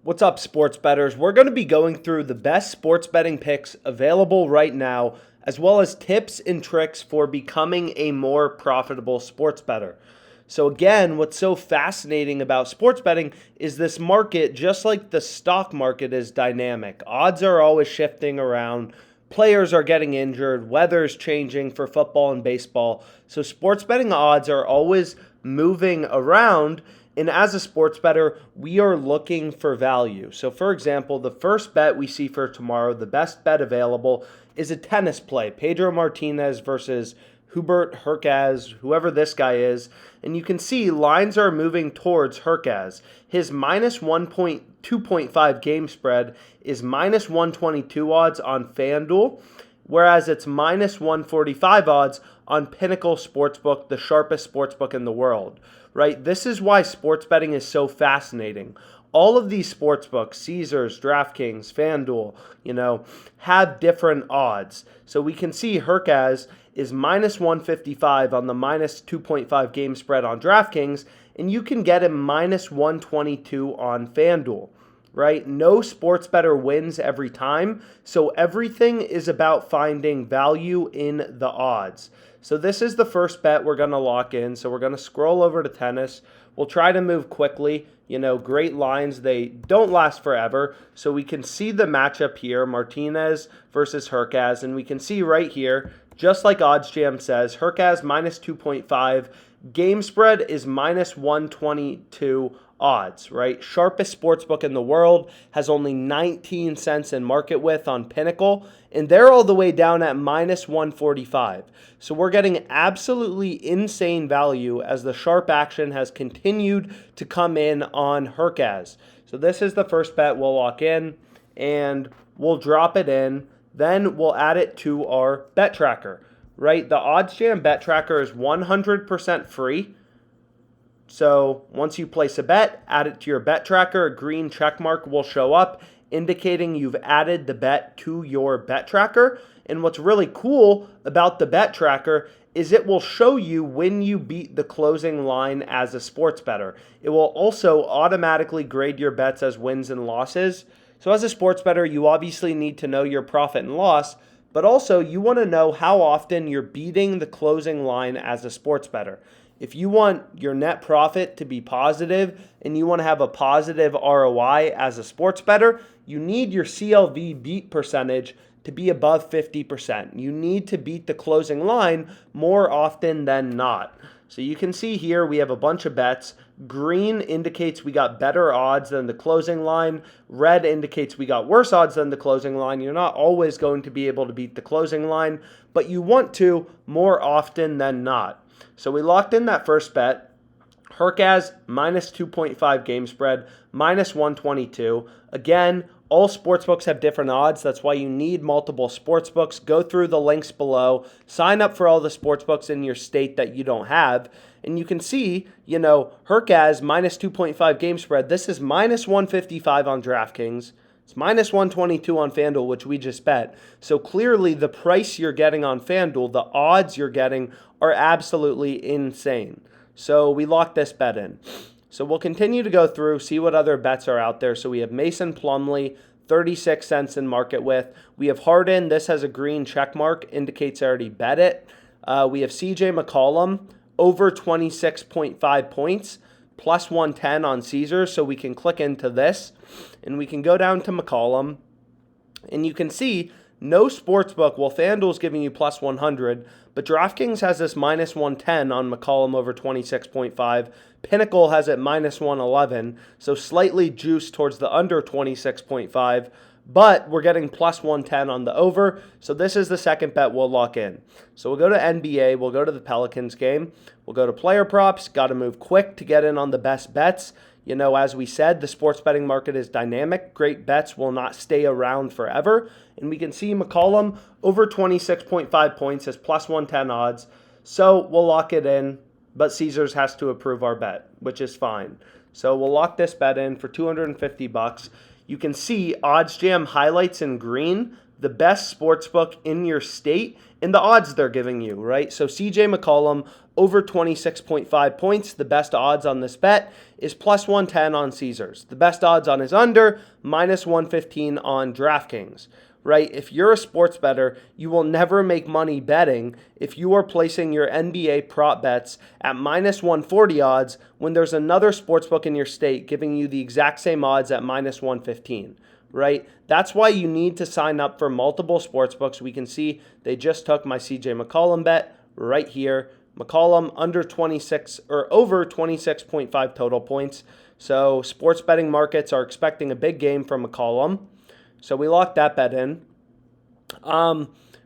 What's up, sports bettors? We're going to be going through the best sports betting picks available right now, as well as tips and tricks for becoming a more profitable sports bettor. So again, what's so fascinating about sports betting is this market, just like the stock market, is dynamic. Odds are always shifting around. Players are getting injured. Weather's changing for football and baseball. So sports betting odds are always moving around. And as a sports bettor, we are looking for value. So for example, the first bet we see for tomorrow, the best bet available, is a tennis play. Pedro Martinez versus Hubert Hurkacz, whoever this guy is. And you can see lines are moving towards Hurkacz. His minus 2.5 game spread is minus 122 odds on FanDuel, whereas it's minus 145 odds on Pinnacle Sportsbook, the sharpest sportsbook in the world, right? This is why sports betting is so fascinating. All of these sportsbooks, Caesars, DraftKings, FanDuel, have different odds. So we can see Hurkacz is minus 155 on the minus 2.5 game spread on DraftKings, and you can get him minus 122 on FanDuel, right? No sports bettor wins every time, so everything is about finding value in the odds. So this is the first bet we're going to lock in. So we're going to scroll over to tennis. We'll try to move quickly. Great lines. They don't last forever. So we can see the matchup here, Martinez versus Hurkacz. And we can see right here, just like OddsJam says, Hurkacz minus 2.5. Game spread is minus 122 odds, right? Sharpest sportsbook in the world, has only 19 cents in market width on Pinnacle, and they're all the way down at minus 145. So we're getting absolutely insane value as the sharp action has continued to come in on Hurkacz. So this is the first bet we'll lock in, and we'll drop it in. Then we'll add it to our bet tracker, right? The OddsJam bet tracker is 100% free. So once you place a bet, add it to your bet tracker, a green check mark will show up indicating you've added the bet to your bet tracker. And what's really cool about the bet tracker is it will show you when you beat the closing line as a sports bettor. It will also automatically grade your bets as wins and losses. So as a sports bettor, you obviously need to know your profit and loss, but also you want to know how often you're beating the closing line as a sports bettor. If you want your net profit to be positive and you want to have a positive ROI as a sports bettor, you need your CLV beat percentage to be above 50%. You need to beat the closing line more often than not. So you can see here we have a bunch of bets. Green indicates we got better odds than the closing line. Red indicates we got worse odds than the closing line. You're not always going to be able to beat the closing line, but you want to more often than not. So we locked in that first bet. Hurkacz minus 2.5 game spread, minus 122. Again, all sportsbooks have different odds. That's why you need multiple sportsbooks. Go through the links below. Sign up for all the sportsbooks in your state that you don't have. And you can see, Hurkacz minus 2.5 game spread. This is minus 155 on DraftKings. It's minus 122 on FanDuel, which we just bet. So clearly the price you're getting on FanDuel, the odds you're getting are absolutely insane. So we locked this bet in. So we'll continue to go through, see what other bets are out there. So we have Mason Plumlee, 36 cents in market width. We have Harden. This has a green check mark, indicates I already bet it. We have CJ McCollum, over 26.5 points, plus 110 on Caesars. So we can click into this, and we can go down to McCollum, and you can see no sportsbook. Well, FanDuel's giving you plus 100, but DraftKings has this minus 110 on McCollum over 26.5. Pinnacle has it minus 111, so slightly juiced towards the under 26.5, but we're getting plus 110 on the over. So this is the second bet we'll lock in. So we'll go to NBA. We'll go to the Pelicans game. We'll go to player props. Got to move quick to get in on the best bets. As we said, the sports betting market is dynamic. Great bets will not stay around forever. And we can see McCollum over 26.5 points has plus 110 odds. So we'll lock it in, but Caesars has to approve our bet, which is fine. So we'll lock this bet in for $250. You can see OddsJam highlights in green the best sportsbook in your state and the odds they're giving you, right? So CJ McCollum over 26.5 points. The best odds on this bet is plus 110 on Caesars. The best odds on his under, minus 115 on DraftKings, right? If you're a sports bettor, you will never make money betting if you are placing your NBA prop bets at minus 140 odds when there's another sportsbook in your state giving you the exact same odds at minus 115. Right? That's why you need to sign up for multiple sportsbooks. We can see they just took my CJ McCollum bet right here. McCollum under 26 or over 26.5 total points. So sports betting markets are expecting a big game from McCollum. So we locked that bet in.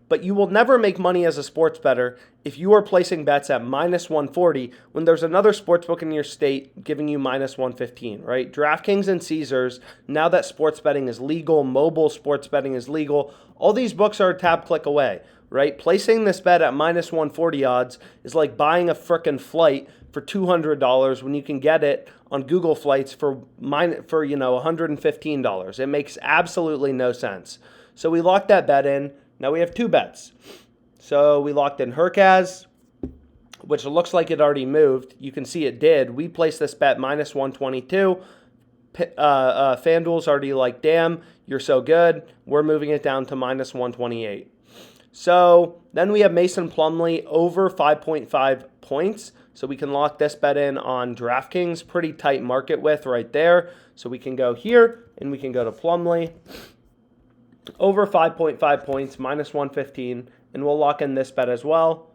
But you will never make money as a sports bettor if you are placing bets at minus 140 when there's another sportsbook in your state giving you minus 115, right? DraftKings and Caesars, now that sports betting is legal, mobile sports betting is legal, all these books are a tap click away, right? Placing this bet at minus 140 odds is like buying a frickin' flight for $200 when you can get it on Google Flights for $115. It makes absolutely no sense. So we locked that bet in. Now we have two bets. So we locked in Hurkacz, which looks like it already moved. You can see it did. We placed this bet minus 122. FanDuel's already like, damn, you're so good. We're moving it down to minus 128. So then we have Mason Plumlee over 5.5 points. So we can lock this bet in on DraftKings. Pretty tight market width right there. So we can go here and we can go to Plumlee. Over 5.5 points, minus 115, and we'll lock in this bet as well.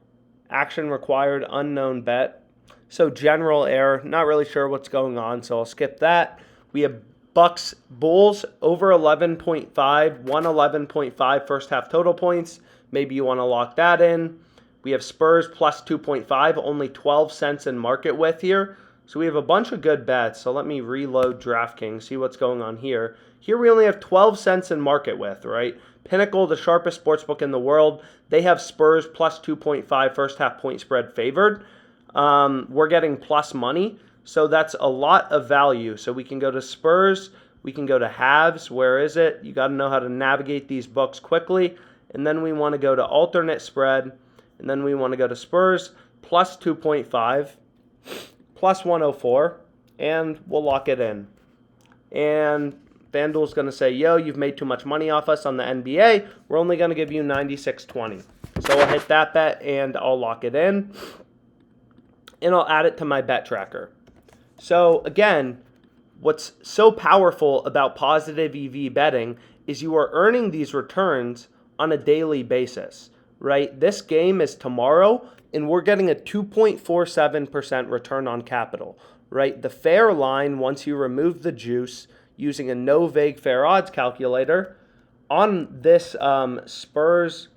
Action required, unknown bet. So general error, not really sure what's going on, so I'll skip that. We have Bucks Bulls over 11.5, 111.5 first half total points. Maybe you want to lock that in. We have Spurs plus 2.5, only 12 cents in market width here. So we have a bunch of good bets. So let me reload DraftKings, see what's going on here. Here we only have 12 cents in market width, right? Pinnacle, the sharpest sportsbook in the world, they have Spurs plus 2.5 first half point spread favored. We're getting plus money, so that's a lot of value. So we can go to Spurs, we can go to halves. Where is it? You got to know how to navigate these books quickly. And then we want to go to alternate spread, and then we want to go to Spurs plus 2.5. Plus 104, and we'll lock it in. And FanDuel's going to say, yo, you've made too much money off us on the NBA. We're only going to give you 96.20. So I'll hit that bet, and I'll lock it in. And I'll add it to my bet tracker. So again, what's so powerful about positive EV betting is you are earning these returns on a daily basis, right? This game is tomorrow, and we're getting a 2.47% return on capital, right? The fair line, once you remove the juice using a no vague fair odds calculator, on this Spurs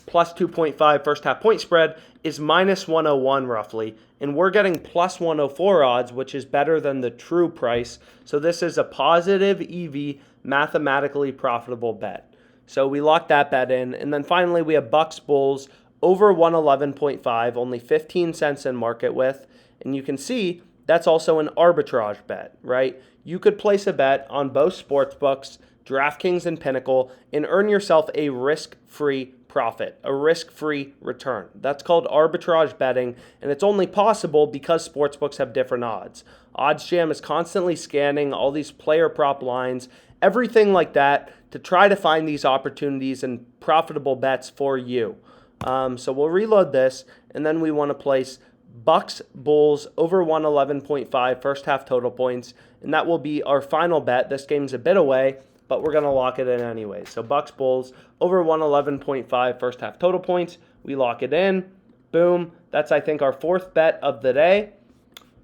plus 2.5 first half point spread is minus 101 roughly, and we're getting plus 104 odds, which is better than the true price. So this is a positive EV, mathematically profitable bet. So we locked that bet in, and then finally we have Bucks Bulls over 111.5, only 15 cents in market width. And you can see that's also an arbitrage bet, right? You could place a bet on both sportsbooks, DraftKings and Pinnacle, and earn yourself a risk-free profit, a risk-free return. That's called arbitrage betting, and it's only possible because sportsbooks have different odds. OddsJam is constantly scanning all these player prop lines, everything like that, to try to find these opportunities and profitable bets for you. So we'll reload this, and then we want to place Bucks Bulls over 111.5 first half total points, and that will be our final bet. This game's a bit away, but we're going to lock it in anyway. So Bucks Bulls over 111.5 first half total points. We lock it in. Boom. That's, I think, our fourth bet of the day.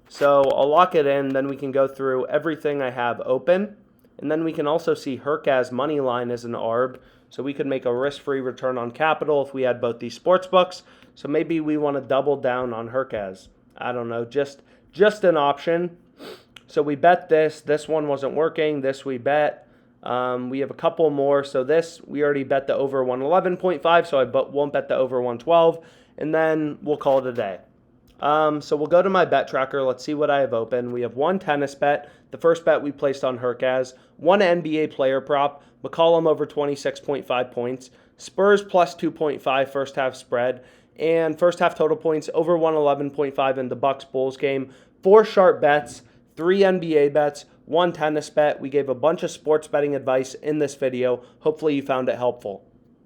So I'll lock it in. Then we can go through everything I have open. And then we can also see Hurkacz money line as an ARB. So we could make a risk-free return on capital if we had both these sports books. So maybe we want to double down on Hurkacz. I don't know, just an option. So we bet this. This one wasn't working. This we bet. We have a couple more. So this, we already bet the over 111.5, so I won't bet the over 112. And then we'll call it a day. So we'll go to my bet tracker. Let's see what I have open. We have one tennis bet. The first bet we placed on Hurkacz. One NBA player prop. McCollum over 26.5 points. Spurs plus 2.5 first half spread. And first half total points over 111.5 in the Bucks Bulls game. 4 sharp bets. 3 NBA bets. 1 tennis bet. We gave a bunch of sports betting advice in this video. Hopefully you found it helpful.